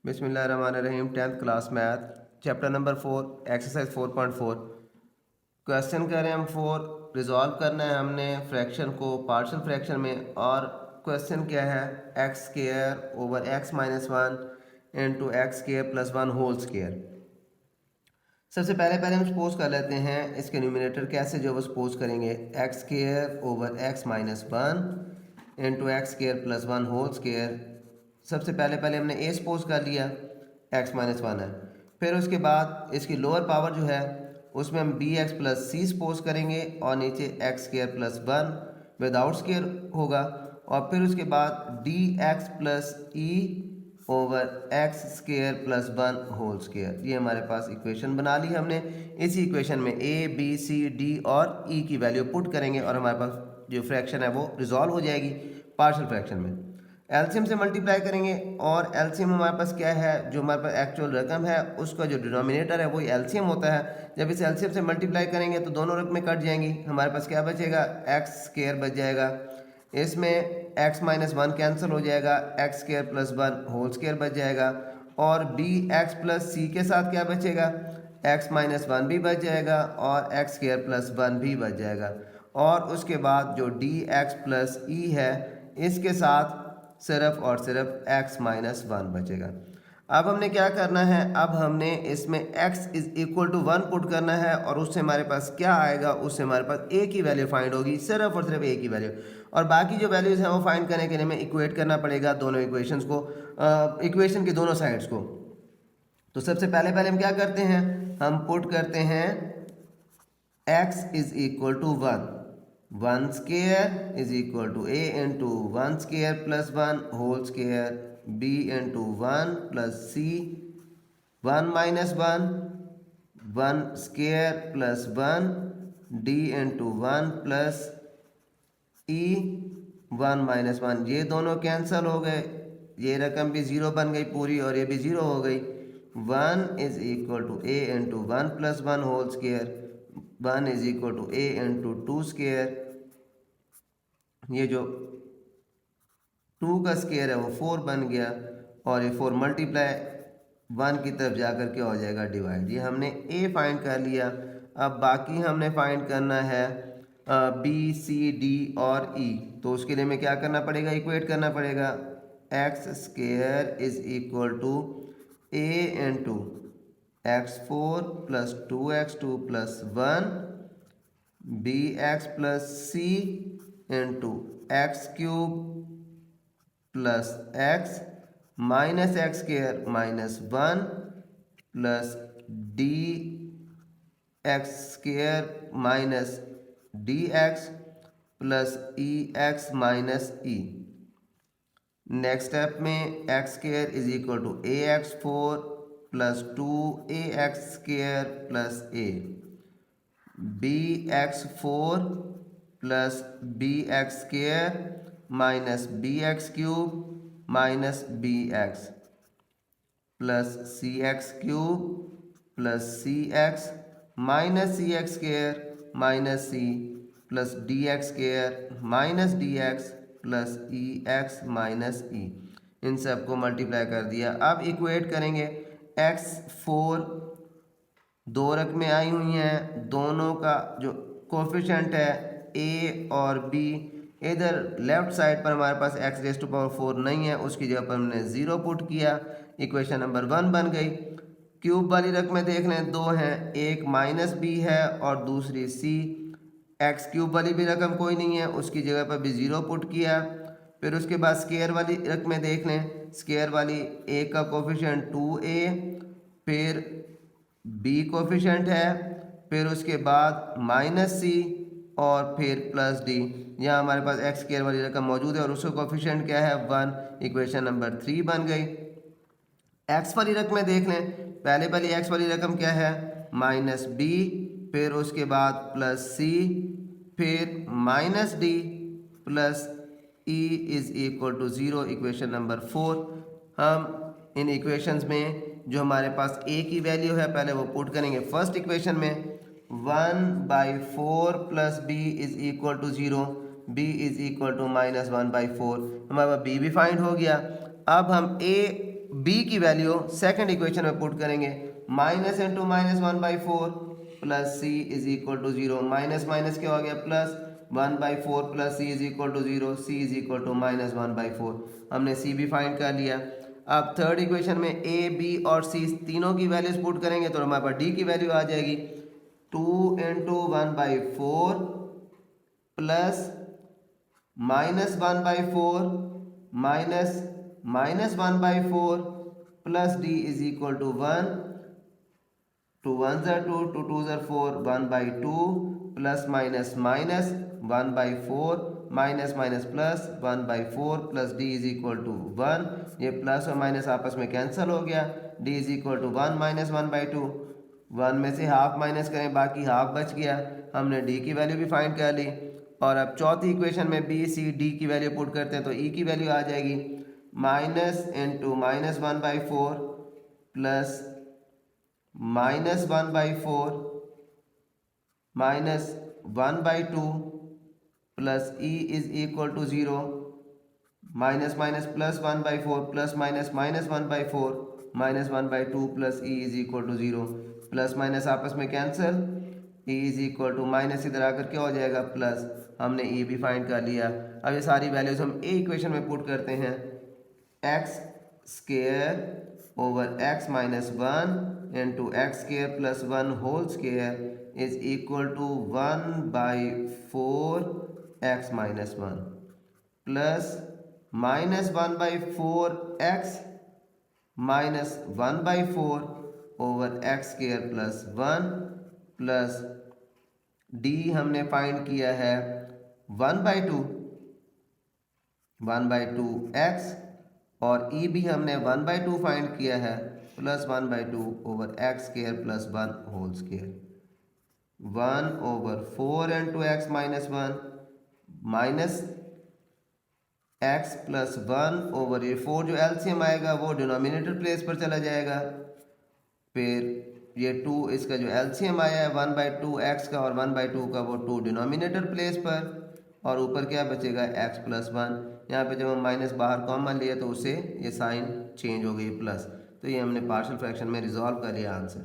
बिस्मिल्लाहिर्रहमानिर्रहीम 10th class math chapter number 4 exercise 4.4 question कह रहे हैं हम 4 रिजॉल्व करना है हमने फ्रैक्शन को पार्शियल फ्रैक्शन में। और क्वेश्चन क्या है, x square over x minus one into x square plus one whole square. सबसे पहले हम सपोज कर लेते हैं इसके न्यूमिनेटर कैसे जो वो सपोज करेंगे, x square over x minus one into x square plus one whole square. सबसे पहले हमने ए सपोज कर लिया, एक्स माइनस वन है। फिर उसके बाद इसकी लोअर पावर जो है उसमें हम b x plus c suppose करेंगे और नीचे x square plus one without square होगा। और फिर उसके बाद d x plus e over x square plus one whole square. ये हमारे पास इक्वेशन बना ली हमने। इसी इक्वेशन में ए बी सी डी और ई की वैल्यू पुट करेंगे और हमारे पास जो फ्रैक्शन है वो रिजॉल्व हो जाएगी पार्शियल फ्रैक्शन में। एलसीएम से मल्टीप्लाई करेंगे और एलसीएम हमारे पास क्या है, जो हमारे पास एक्चुअल रकम है उसका जो डिनोमिनेटर है वही एलसीएम होता है। जब इस एलसीएम से मल्टीप्लाई करेंगे तो दोनों रकमें कट जाएंगी, हमारे पास क्या बचेगा, एक्स स्क्वायर बच जाएगा। इसमें x माइनस वन कैंसिल हो जाएगा, x square plus one whole square बच जाएगा। और बी एक्स प्लस सी के साथ क्या बचेगा, x माइनस वन भी बच जाएगा और एक्स स्क्वायर प्लस वन भी बच जाएगा। और उसके बाद जो डी एक्स प्लस ई है इसके साथ सिर्फ और सिर्फ x माइनस वन बचेगा। अब हमने क्या करना है, अब हमने इसमें x is equal to one put करना है और उससे हमारे पास क्या आएगा, उससे हमारे पास a की वैल्यू फाइंड होगी, सिर्फ और सिर्फ a की वैल्यू। और बाकी जो वैल्यूज़ हैं वो फाइंड करने के लिए हमें इक्वेट करना पड़ेगा दोनों इक्वेशंस को, इक्वेशन की दोनों साइड्स को। तो सबसे पहले हम क्या करते हैं, हम पुट करते हैं x is equal to one, one square is equal to a into one square plus one whole square, b into one plus c one minus one, one square plus one, d into one plus e one minus one. ये दोनों cancel हो गए, ये रकम भी zero बन गई पूरी और ये भी ज़ीरो हो गई। One is equal to a into one plus one whole square, one is equal to a into two square. ये जो टू का स्क्वायर है वो फोर बन गया और ये फोर मल्टीप्लाई वन की तरफ जाकर के हो जाएगा डिवाइड। ये हमने ए फाइंड कर लिया। अब बाकी हमने फाइंड करना है बी सी डी और ई। तो उसके लिए हमें क्या करना पड़ेगा, इक्वेट करना पड़ेगा। X square is equal to a into x four plus two x two plus one, b x plus c into x cube plus x minus x square minus one plus d x square minus d x plus e x minus e. Next step में x square is equal to a x four plus two a x square plus a, b x four plus b x square minus b x cube minus b x plus c x cube plus c x minus c x square minus c plus d x square minus d x plus e x minus e. इन सब को multiply कर दिया। अब equate करेंगे, x four दो रकमें आई हुई हैं, दोनों का जो कोफिशेंट है ए और बी, इधर लेफ्ट साइड पर हमारे पास x raise to power four नहीं है, उसकी जगह पर हमने ज़ीरो पुट किया, इक्वेशन नंबर वन बन गई। क्यूब वाली रकमें देख लें, दो हैं, एक माइनस बी है और दूसरी सी। एक्स क्यूब वाली भी रकम कोई नहीं है, उसकी जगह पर भी ज़ीरो पुट किया। फिर उसके बाद स्केयर वाली रकमें देख लें, स्केयर वाली ए का कोफिशेंट टू ए, फिर बी कोफिशेंट है, फिर उसके बाद माइनस सी और फिर प्लस डी। यहाँ हमारे पास एक्स स्क्वायर वाली रकम मौजूद है और उसका कोफिशेंट क्या है, वन। इक्वेशन नंबर थ्री बन गई। एक्स वाली रकमें देख लें, पहले वाली एक्स वाली रकम क्या है, माइनस बी, फिर उसके बाद प्लस सी, फिर minus d plus e is equal to zero. Equation number four. हम इन इक्वेशंस में जो हमारे पास ए की वैल्यू है पहले वो पुट करेंगे। फर्स्ट इक्वेशन में one by four plus b is equal to zero, b is equal to minus one by four, हमारे पास बी भी फाइंड हो गया। अब हम ए बी की वैल्यू सेकंड इक्वेशन में पुट करेंगे, minus into minus 1/4 plus c is equal to 0, minus minus क्या हो गया plus 1/4 plus c is equal to 0, c is equal to minus 1/4। हमने सी भी फाइंड कर लिया। अब थर्ड इक्वेशन में ए बी और सी तीनों की वैल्यूज पुट करेंगे तो हमारे पास डी की वैल्यू आ जाएगी 2 into 1/4 plus minus 1/4 minus minus 1/4 plus d is equal to 1, 2 1s are 2, 2 2s are 4, 1/2 plus minus minus 1/4 minus minus plus 1/4 plus d is equal to 1। ये प्लस और माइनस आपस में कैंसिल हो गया, d is equal to 1 minus 1/2। 1 में से half minus करें, बाकी हाफ बच गया। हमने डी की वैल्यू भी फाइंड कर ली। और अब चौथी इक्वेशन में बी सी डी की वैल्यू पुट करते हैं तो ई की वैल्यू आ जाएगी minus into minus 1/4 plus minus 1/4 minus 1/2 plus e is equal to 0, minus minus plus 1/4 plus minus minus 1/4 minus 1/2 plus e is equal to 0, plus minus आपस में cancel, e is equal to minus इधर आकर क्या हो जाएगा plus. हमने ई भी find कर लिया। अब ये सारी वैल्यूज हम ए इक्वेशन में पुट करते हैं, x square over x minus 1 into x square plus 1 whole square is equal to 1/4 x minus 1 plus minus 1/4 x minus 1/4 over x square plus 1 plus d हमने फाइंड किया है 1/2 एक्स और ई भी हमने 1/2 फाइंड किया है plus 1/2 over x square plus 1 whole square, 1/4 into x minus 1 minus x plus 1 over ये 4 जो एलसीएम आएगा वो डिनोमिनेटर प्लेस पर चला जाएगा। फिर ये 2 इसका जो एलसीएम आया है 1/2 एक्स का और 1/2 का वो 2 डिनोमिनेटर प्लेस पर, और ऊपर क्या बचेगा एक्स प्लस 1। यहाँ पे जब हम माइनस बाहर कॉमन लिया तो उससे ये साइन चेंज हो गई प्लस। तो ये हमने पार्शियल फ्रैक्शन में रिजॉल्व कर लिया आंसर।